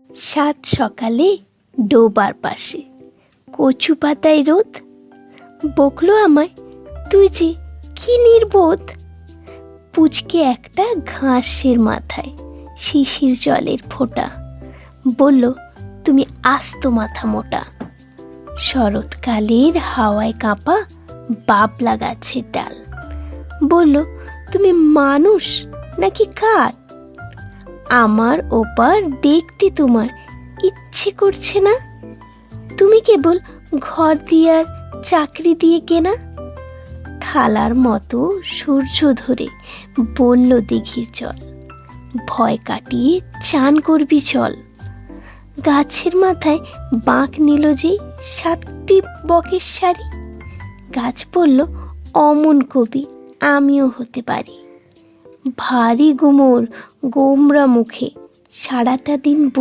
সাত সকালে ডোবার পাশে কচু পাতায় রোদ, বকলো আমায়, তুই যে কি নির্বোধ। পুচকে একটা ঘাসের মাথায় শিশির জলের ফোঁটা, বলল, তুমি আস্ত মাথা মোটা। শরৎকালের হাওয়ায় কাঁপা বাবলা গাছের ডাল, বলল, তুমি মানুষ নাকি কাঠ? আমার ওপার দেখতে তোমার ইচ্ছে করছে না? তুমি কেবল ঘর দিয়ে আর চাকরি দিয়ে কেনা। থালার মতো সূর্য ধরে বলল দিঘির জল, ভয় কাটিয়ে চান করবি চল। গাছের মাথায় বাঁক নিল যে 7টি বকের শাড়ি, গাছ বলল, অমন কবি আমিও হতে পারি। ভারী গুমর গোমরা মুখে সারাটা দিন